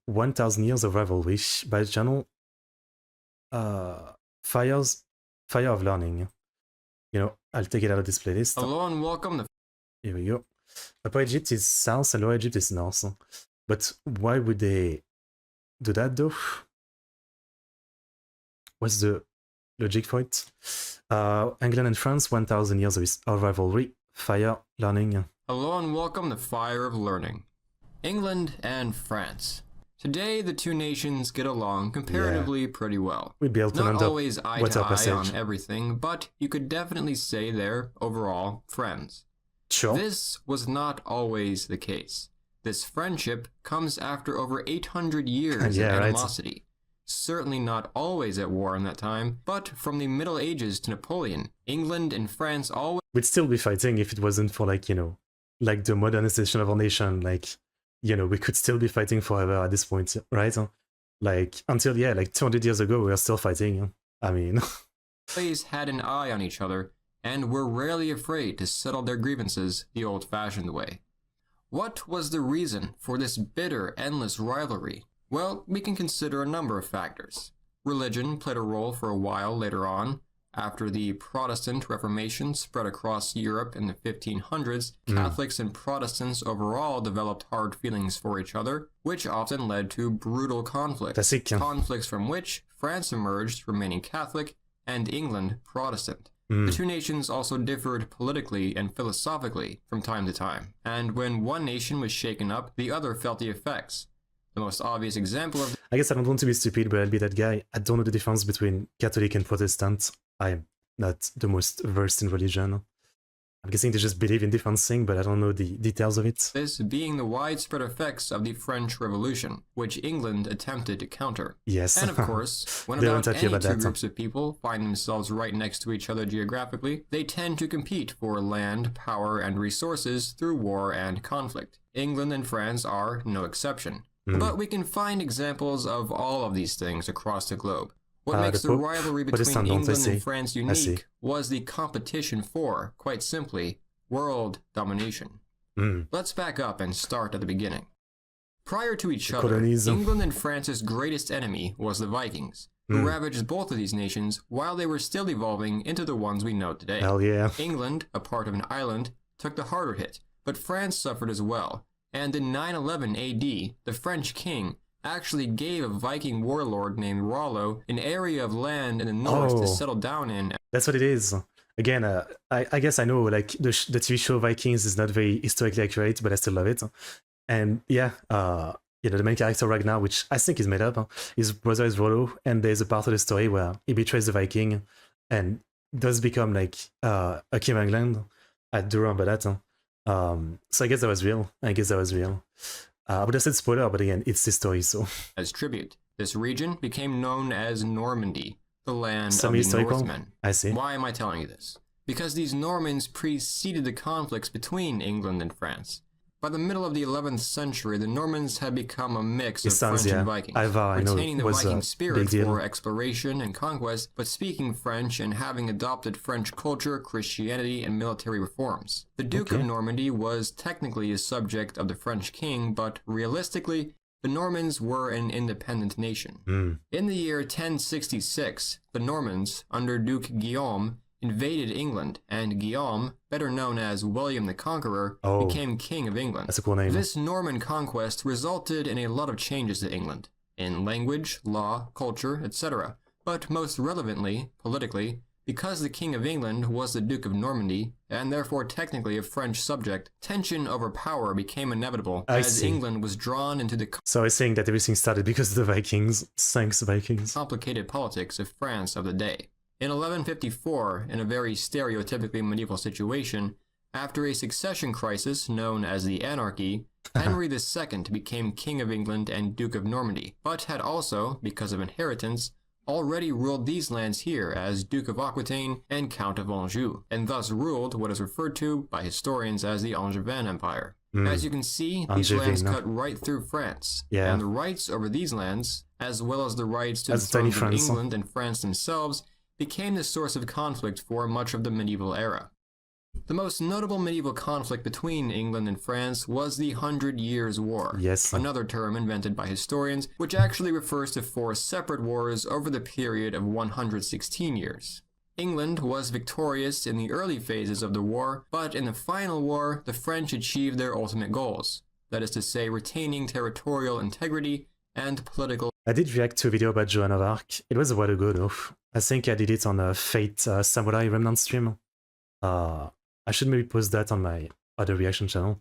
1,000 Years of Rivalry by the channel Fire of Learning. You know, I'll take it out of this playlist. Hello and welcome to... Here we go. Upper Egypt is south and Lower Egypt is north. But why would they do that though? What's the logic for it? England and France, 1,000 Years of Rivalry, Fire Learning. Hello and welcome to Fire of Learning. England and France. Today, the two nations get along comparatively pretty well. We built Not always eye to eye on everything, but you could definitely say they're overall friends. Sure. This was not always the case. This friendship comes after over 800 years of animosity. Right. Certainly not always at war in that time, but from the Middle Ages to Napoleon, England and France always... We'd still be fighting if it wasn't for, like, you know, like the modernization of our nation, like... You know, we could still be fighting forever at this point, right? Like, until, yeah, like 200 years ago, we were still fighting. I mean... always had an eye on each other, and were rarely afraid to settle their grievances the old-fashioned way. What was the reason for this bitter, endless rivalry? Well, we can consider a number of factors. Religion played a role for a while later on. After the Protestant Reformation spread across Europe in the 1500s, Catholics and Protestants overall developed hard feelings for each other, which often led to brutal conflicts. Conflicts from which France emerged remaining Catholic and England Protestant. The two nations also differed politically and philosophically from time to time, and when one nation was shaken up, the other felt the effects. The most obvious example of... I guess I don't want to be stupid, but I'll be that guy. I don't know the difference between Catholic and Protestant. I'm not the most versed in religion. I'm guessing they just believe in different things, but I don't know the details of it. This being the widespread effects of the French Revolution, which England attempted to counter. Yes. And of course, when about any two groups of people find themselves right next to each other geographically, they tend to compete for land, power, and resources through war and conflict. England and France are no exception. But we can find examples of all of these things across the globe. What makes the rivalry between England and France unique was the competition for, quite simply, world domination. Let's back up and start at the beginning. Prior to each other, England and France's greatest enemy was the Vikings, who ravaged both of these nations while they were still evolving into the ones we know today. Hell yeah. England, a part of an island, took the harder hit, but France suffered as well. And in 911 AD, the French king actually gave a Viking warlord named Rollo an area of land in the north to settle down in. That's what it is. Again, I guess I know, like, the TV show Vikings is not very historically accurate, but I still love it. And yeah, you know, the main character right now, which I think is made up, his brother is Rollo, and there's a part of the story where he betrays the Viking and does become, like, a king of England. I do remember that. So I guess that was real. I would have said spoiler, but again, it's the story, so... As tribute, this region became known as Normandy, the land of the Northmen. I see. Why am I telling you this? Because these Normans preceded the conflicts between England and France. By the middle of the 11th century, the Normans had become a mix of French and Vikings, retaining the Viking spirit for exploration and conquest, but speaking French and having adopted French culture, Christianity, and military reforms. The Duke of Normandy was technically a subject of the French king, but realistically, the Normans were an independent nation. In the year 1066, the Normans, under Duke Guillaume, invaded England, and Guillaume, better known as William the Conqueror, became King of England. That's a cool name. This Norman conquest resulted in a lot of changes to England, in language, law, culture, etc. But most relevantly, politically, because the King of England was the Duke of Normandy, and therefore technically a French subject, tension over power became inevitable as England was drawn into the... So I was saying that everything started because of the Vikings. Thanks, Vikings. ...complicated politics of France of the day. In 1154, in a very stereotypically medieval situation, after a succession crisis known as the Anarchy, Henry II became King of England and Duke of Normandy, but had also, because of inheritance, already ruled these lands here as Duke of Aquitaine and Count of Anjou, and thus ruled what is referred to by historians as the Angevin Empire. As you can see, these lands cut right through France, and the rights over these lands, as well as the rights to the thrones of England and France themselves, became the source of conflict for much of the medieval era. The most notable medieval conflict between England and France was the 100 Years' War, Yes. another term invented by historians, which actually refers to 4 separate wars over the period of 116 years. England was victorious in the early phases of the war, but in the final war, the French achieved their ultimate goals, that is to say, retaining territorial integrity and political. I did react to a video about Joan of Arc. It was a while ago though. I think I did it on a Fate Samurai Remnant stream. I should maybe post that on my other reaction channel.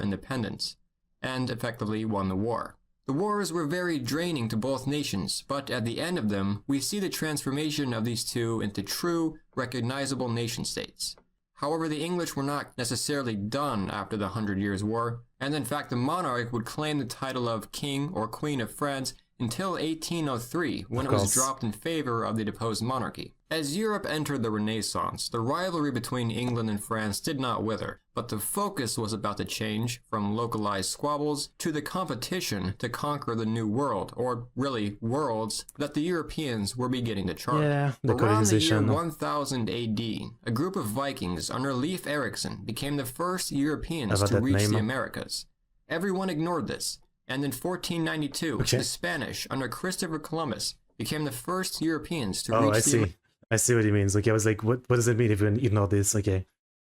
Independence, and effectively won the war. The wars were very draining to both nations, but at the end of them, we see the transformation of these two into true, recognizable nation-states. However, the English were not necessarily done after the 100 Years' War, and in fact the monarch would claim the title of King or Queen of France until 1803, when it was dropped in favor of the deposed monarchy. As Europe entered the Renaissance, the rivalry between England and France did not wither, but the focus was about to change from localized squabbles to the competition to conquer the new world, or really worlds, that the Europeans were beginning to chart. Yeah, the Around the year colonization. 1000 AD, a group of Vikings under Leif Erikson became the first Europeans About to that reach name. the Americas. Everyone ignored this, and in 1492, Okay. the Spanish under Christopher Columbus became the first Europeans to Oh, reach I the see. I see what he means. Okay, I was like, what does it mean if you ignore this? Okay.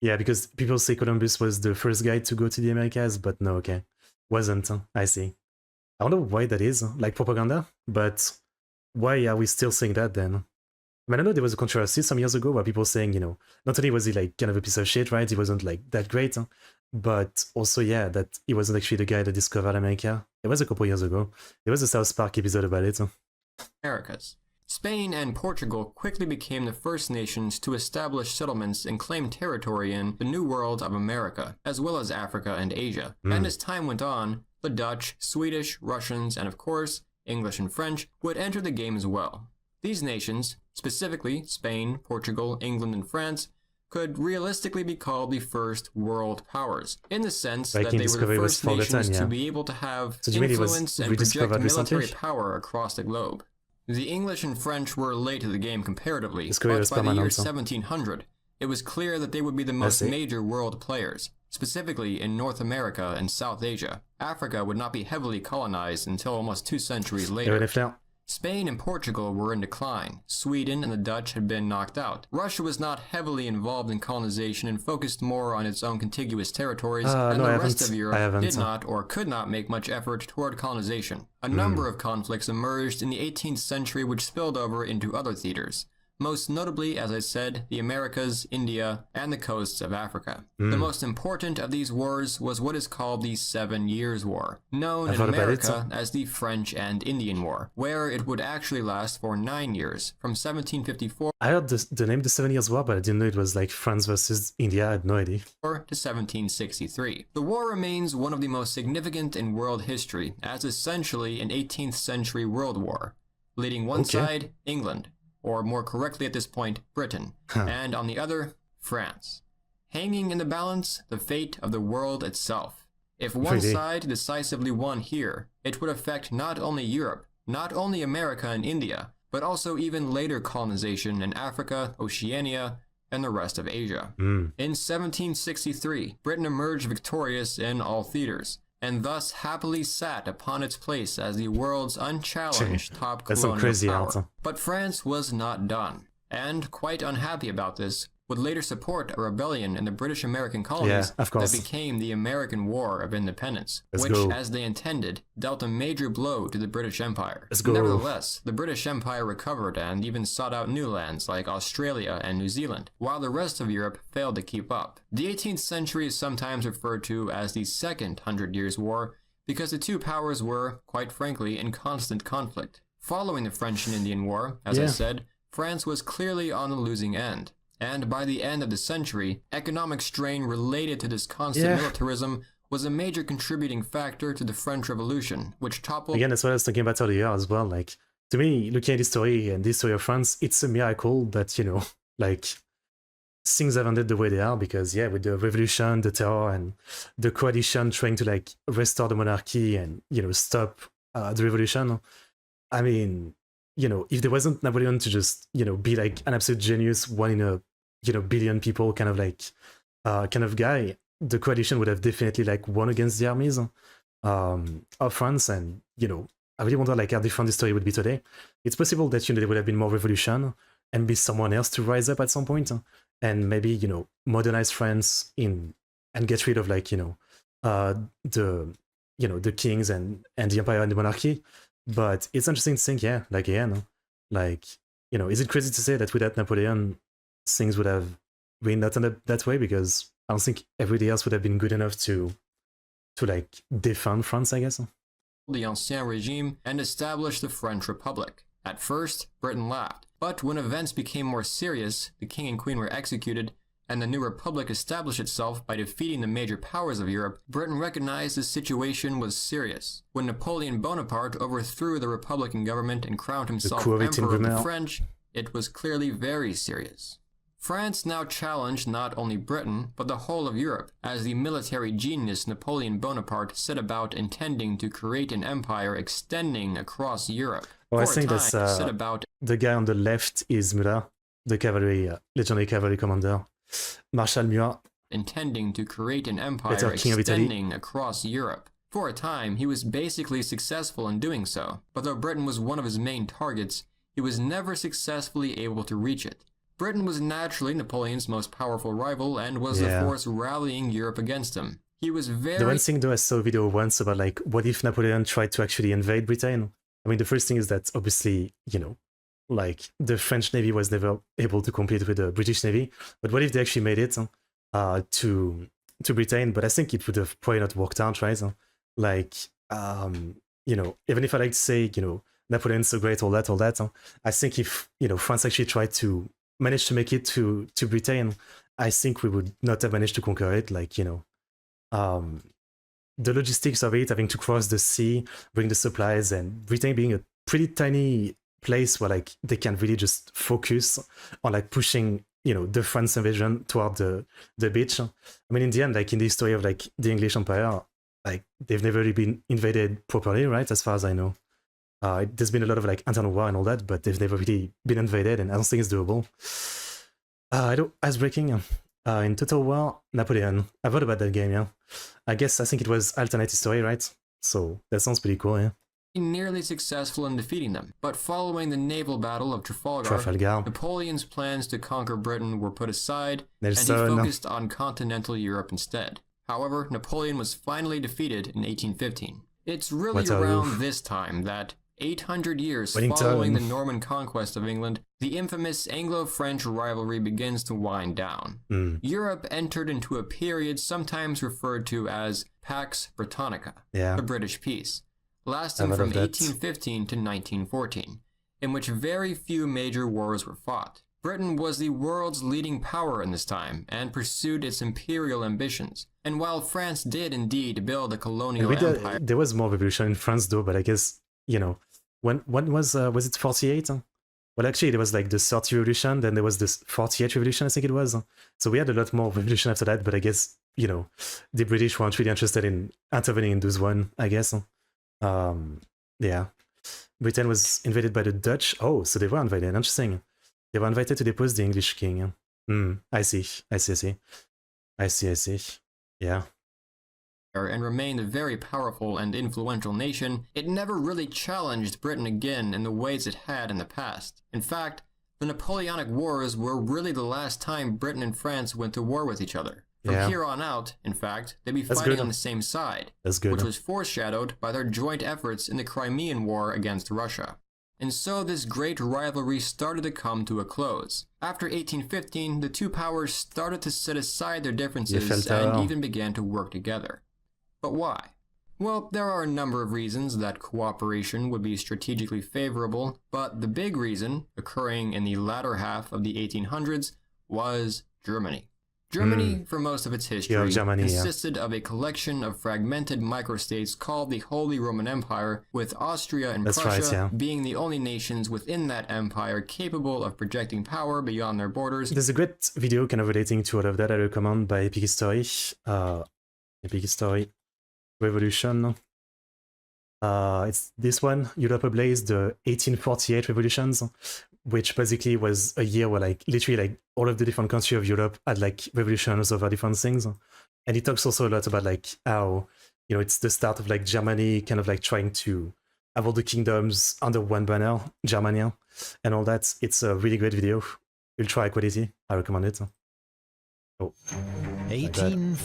Yeah, because people say Columbus was the first guy to go to the Americas, but no, okay. Wasn't. I see. I don't know why that is, like propaganda, but why are we still saying that then? I mean, I know there was a controversy some years ago where people saying, not only was he like kind of a piece of shit, right? He wasn't like that great, but also, yeah, that he wasn't actually the guy that discovered America. It was a couple years ago. There was a South Park episode about it. Americas. Spain and Portugal quickly became the first nations to establish settlements and claim territory in the New World of America, as well as Africa and Asia. And as time went on, the Dutch, Swedish, Russians, and of course, English and French would enter the game as well. These nations, specifically Spain, Portugal, England, and France, could realistically be called the first world powers, in the sense that Viking they were the discovery was first nations forgotten, yeah. to be able to have So do you mean it was influence and rediscovered project military recently? power across the globe. The English and French were late to the game comparatively, Discovery but was by the year permanent, huh? 1700, it was clear that they would be the most see. major world players, specifically in North America and South Asia. Africa would not be heavily colonized until almost 2 centuries Et later. ouais, les fleurs. Spain and Portugal were in decline. Sweden and the Dutch had been knocked out. Russia was not heavily involved in colonization and focused more on its own contiguous territories, and no, the I rest haven't. of I Europe haven't. did not or could not make much effort toward colonization. A number of conflicts emerged in the 18th century which spilled over into other theaters. Most notably, as I said, the Americas, India, and the coasts of Africa. The most important of these wars was what is called the 7 Years' War, known I've in heard about it. America as the French and Indian War, where it would actually last for 9 years, from 1754 I heard the name the 7 Years' War, but I didn't know it was like France versus India. I had no idea. to 1763. The war remains one of the most significant in world history, as essentially an 18th century world war, leading one Okay. side, England, or more correctly at this point, Britain, and on the other, France. Hanging in the balance, the fate of the world itself. If one Really? side decisively won here, it would affect not only Europe, not only America and India, but also even later colonization in Africa, Oceania, and the rest of Asia. In 1763, Britain emerged victorious in all theaters, and thus happily sat upon its place as the world's unchallenged top That's some colonial crazy power. answer. But France was not done, and quite unhappy about this, would later support a rebellion in the British-American colonies Yeah, of course. that became the American War of Independence, Let's which, go. as they intended, dealt a major blow to the British Empire. Let's go. Nevertheless, the British Empire recovered and even sought out new lands like Australia and New Zealand, while the rest of Europe failed to keep up. The 18th century is sometimes referred to as the Second 100 Years' War because the two powers were, quite frankly, in constant conflict. Following the French and Indian War, as I Yeah. said, France was clearly on the losing end. And by the end of the century, economic strain related to this constant Yeah. militarism was a major contributing factor to the French Revolution, which toppled Again, that's what I was talking about earlier as well. Like, to me, looking at the story and the history of France, it's a miracle that, like, things have ended the way they are because, yeah, with the revolution, the terror, and the coalition trying to, like, restore the monarchy and, stop the revolution. I mean, if there wasn't Napoleon to just, be like an absolute genius, one in a, billion people kind of like kind of guy, the coalition would have definitely like won against the armies of France, and I really wonder like how different the story would be today. It's possible that there would have been more revolution and be someone else to rise up at some point, and maybe modernize France and get rid of like the kings and the empire and the monarchy. But it's interesting to think, yeah, like like is it crazy to say that without Napoleon things would have really not ended up that way? Because I don't think everybody else would have been good enough to like defend France, I guess. The Ancien Regime and established the French Republic. At first, Britain laughed, but when events became more serious, the king and queen were executed, and the new republic established itself by defeating the major powers of Europe, Britain recognized the situation was serious. When Napoleon Bonaparte overthrew the Republican government and crowned himself Emperor of the French, it was clearly very serious. France now challenged not only Britain, but the whole of Europe, as the military genius Napoleon Bonaparte set about intending to create an empire extending across Europe. Well, I think that's the guy on the left is Murat, the cavalry, legendary cavalry commander. Marshal Murat. Intending to create an empire extending across Europe. For a time, he was basically successful in doing so, but though Britain was one of his main targets, he was never successfully able to reach it. Britain was naturally Napoleon's most powerful rival and was the force rallying Europe against him. He was very... The one thing though, I saw a video once about like, what if Napoleon tried to actually invade Britain? I mean, the first thing is that obviously, like the French Navy was never able to compete with the British Navy. But what if they actually made it to Britain? But I think it would have probably not worked out, right? Like, even if I like to say, Napoleon's so great, all that, I think if, France actually tried to manage to make it to Britain, I think we would not have managed to conquer it. Like, the logistics of it, having to cross the sea, bring the supplies, and Britain being a pretty tiny place where like they can really just focus on like pushing the France invasion toward the beach. I mean, in the end, like in the history of like the English Empire, like they've never really been invaded properly, right? As far as I know, there's been a lot of like internal war and all that, but they've never really been invaded, and I don't think it's doable. I don't icebreaking. In Total War, Napoleon. I've heard about that game, yeah. I think it was alternate history, right? So that sounds pretty cool, yeah. Nearly successful in defeating them, but following the naval battle of Trafalgar, Napoleon's plans to conquer Britain were put aside, and he focused on continental Europe instead. However, Napoleon was finally defeated in 1815. It's really around this time that, 800 years following the Norman conquest of England, the infamous Anglo-French rivalry begins to wind down. Europe entered into a period sometimes referred to as Pax Britannica, the British peace, lasting from 1815 to 1914, in which very few major wars were fought. Britain was the world's leading power in this time and pursued its imperial ambitions. And while France did indeed build a colonial empire... There was more revolution in France though, but I guess, when was it 48? Well, actually, there was like the 30 revolution, then there was this 48 revolution, I think it was. So we had a lot more revolution after that, but I guess, the British weren't really interested in intervening in those one, I guess. Yeah. Britain was invaded by the Dutch. Oh, so they were invaded. Interesting. They were invited to depose the English king. I see. Yeah. And remained a very powerful and influential nation, it never really challenged Britain again in the ways it had in the past. In fact, the Napoleonic Wars were really the last time Britain and France went to war with each other. From here on out, in fact, they'd be fighting on the same side, which was foreshadowed by their joint efforts in the Crimean War against Russia. And so this great rivalry started to come to a close. After 1815, the two powers started to set aside their differences and even began to work together. But why? Well, there are a number of reasons that cooperation would be strategically favorable, but the big reason, occurring in the latter half of the 1800s, was Germany. Germany, for most of its history, consisted of a collection of fragmented microstates called the Holy Roman Empire, with Austria and Prussia being the only nations within that empire capable of projecting power beyond their borders. There's a great video kind of relating to all of that I recommend by Epic History. Epic History Revolution. It's this one, Europe Ablaze, the 1848 revolutions. which basically was a year where like literally like all of the different countries of Europe had like revolutions over different things. And he talks also a lot about like how, you know, it's the start of like Germany kind of like trying to have all the kingdoms under one banner, Germania, and all that. It's a really great video. Ultra high quality. I recommend it. Oh, 18.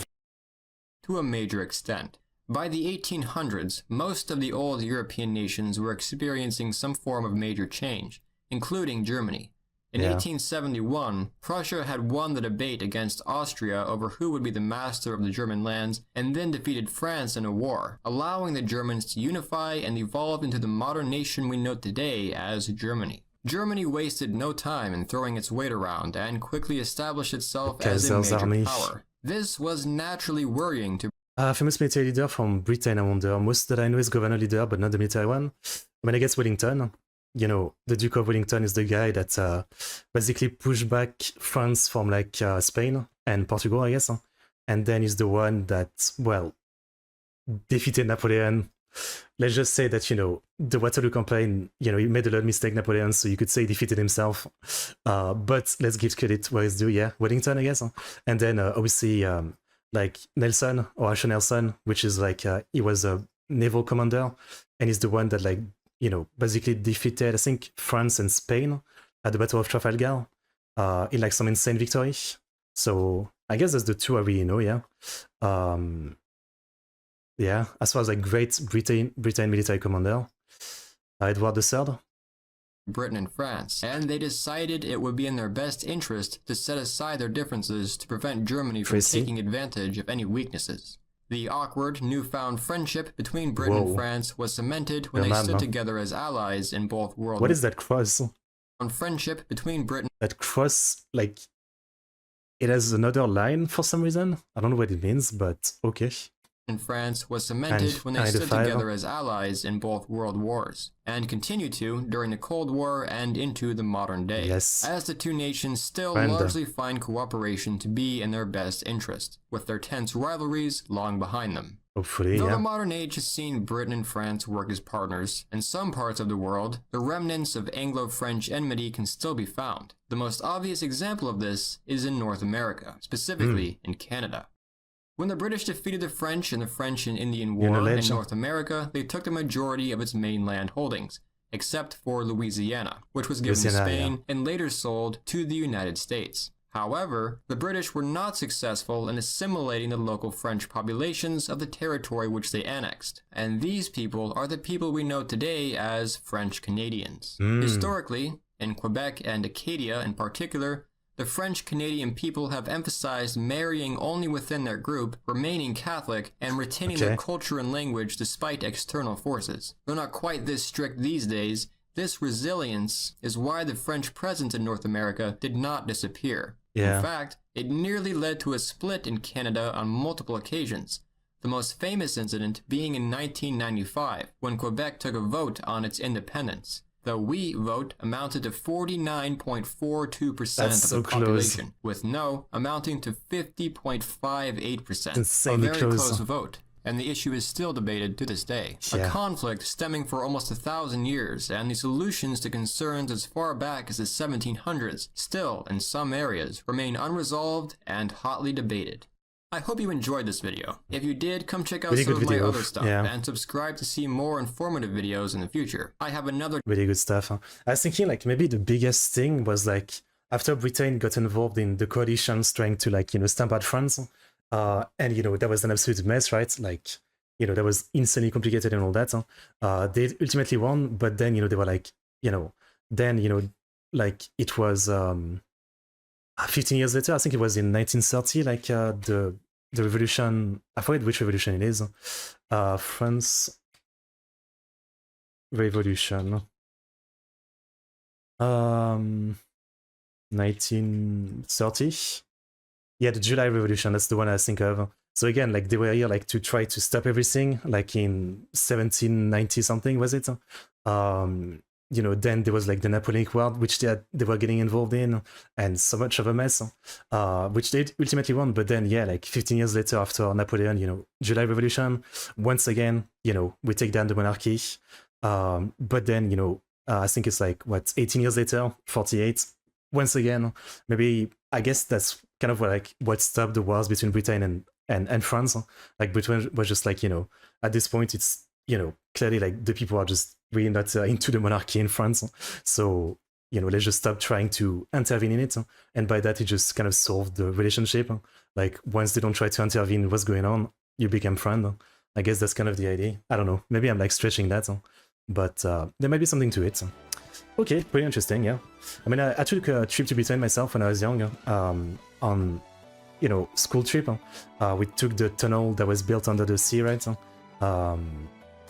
To a major extent. By the 1800s, most of the old European nations were experiencing some form of major change, including Germany. In 1871, Prussia had won the debate against Austria over who would be the master of the German lands, and then defeated France in a war, allowing the Germans to unify and evolve into the modern nation we know today as Germany. Germany wasted no time in throwing its weight around and quickly established itself as a major power. This was naturally worrying to famous military leader from Britain, I wonder. Most that I know is governor leader, but not the military one. I mean, I guess Wellington. You know, the Duke of Wellington is the guy that basically pushed back France from like Spain and Portugal, I guess. And then he's the one that, well, defeated Napoleon. Let's just say that, you know, the Waterloo campaign, you know, he made a lot of mistake, Napoleon, so you could say he defeated himself. But let's give credit where it's due, yeah. Wellington, I guess. And then obviously like Nelson, or Asher Nelson, which is like, he was a naval commander, and he's the one that like, you know, basically defeated, I think, France and Spain at the Battle of Trafalgar in like some insane victory. So I guess that's the two I really know, yeah. Yeah, as far as like great Britain military commander, Edward III. Britain and France, and they decided it would be in their best interest to set aside their differences to prevent Germany from taking advantage of any weaknesses. The awkward, newfound friendship between Britain and France was cemented when they stood together as allies in both world wars. What is that cross? On friendship between Britain. That cross, like, it has another line for some reason. I don't know what it means, but okay. And France was cemented when they stood together as allies in both world wars, and continued to during the Cold War and into the modern day, as the two nations still largely find cooperation to be in their best interest, with their tense rivalries long behind them. Hopefully, Though the modern age has seen Britain and France work as partners, in some parts of the world, the remnants of Anglo-French enmity can still be found. The most obvious example of this is in North America, specifically in Canada. When the British defeated the French in the French and Indian War in North America, they took the majority of its mainland holdings, except for Louisiana, which was given to Spain and later sold to the United States. However, the British were not successful in assimilating the local French populations of the territory which they annexed, and these people are the people we know today as French Canadians. Historically, in Quebec and Acadia in particular, the French-Canadian people have emphasized marrying only within their group, remaining Catholic, and retaining their culture and language despite external forces. Though not quite this strict these days, this resilience is why the French presence in North America did not disappear. In fact, it nearly led to a split in Canada on multiple occasions, the most famous incident being in 1995, when Quebec took a vote on its independence. The we vote amounted to 49.42% of the population, with no amounting to 50.58%. A very close vote, and the issue is still debated to this day. A conflict stemming for almost 1,000 years, and the solutions to concerns as far back as the 1700s still, in some areas, remain unresolved and hotly debated. I hope you enjoyed this video. If you did, come check out some of my other stuff, and subscribe to see more informative videos in the future. I have another really good stuff. I was thinking like maybe the biggest thing was like after Britain got involved in the coalitions trying to like, you know, stamp out France, and you know, that was an absolute mess, right? Like, you know, that was insanely complicated and all that. They ultimately won, but then, you know, they were like, you know, then, you know, like it was 15 years later, I think it was in 1930, like the revolution, I forget which revolution it is, France Revolution, 1930, yeah, the July Revolution, that's the one I think of. So again, like they were here like to try to stop everything, like in 1790 something, was it? You know, then there was like the Napoleonic War, which they were getting involved in, and so much of a mess, which they ultimately won. But then, yeah, like 15 years later after Napoleon, you know, July Revolution, once again, you know, we take down the monarchy. But then, you know, I think it's like, what, 18 years later, 48. Once again, maybe, I guess that's kind of what stopped the wars between Britain and France. Like, Britain was just like, at this point, it's, clearly like the people are just really not into the monarchy in France. So, let's just stop trying to intervene in it. And by that, it just kind of solved the relationship. Like, once they don't try to intervene in what's going on, you become friend. I guess that's kind of the idea. I don't know. Maybe I'm like stretching that, but there might be something to it. Okay, pretty interesting, yeah. I mean, I took a trip to Britain myself when I was young, on, school trip. We took the tunnel that was built under the sea, right?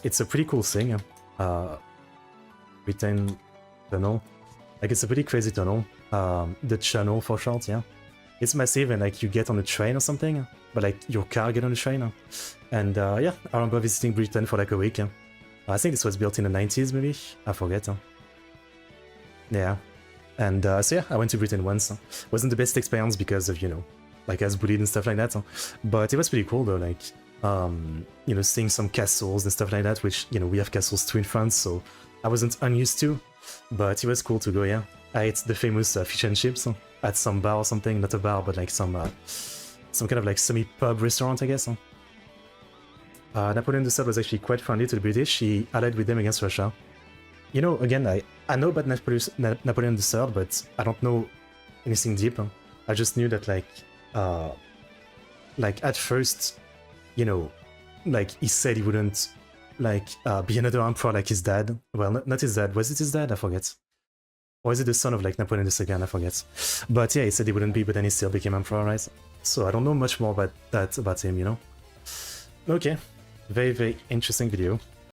It's a pretty cool thing. Britain tunnel. Like, it's a pretty crazy tunnel. The channel for short, yeah. It's massive, and like you get on a train or something, but like your car get on the train. And yeah, I remember visiting Britain for like a week. I think this was built in the 90s, maybe? I forget. Yeah. And so yeah, I went to Britain once. Wasn't the best experience because of, like, I was bullied and stuff like that. But it was pretty cool though, like, seeing some castles and stuff like that, which, we have castles too in France, so I wasn't unused to. But it was cool to go, yeah. I ate the famous fish and chips at some bar or something, not a bar, but like some kind of like semi-pub restaurant, I guess. Napoleon III was actually quite friendly to the British. He allied with them against Russia. Again, I know about Napoleon III, but I don't know anything deep. I just knew that, like at first, like he said he wouldn't, like, be another emperor like his dad. Well, not his dad. Was it his dad? I forget. Or is it the son of like Napoleon II? I forget. But yeah, he said he wouldn't be, but then he still became emperor, right? So I don't know much more about that about him, Okay. Very, very interesting video.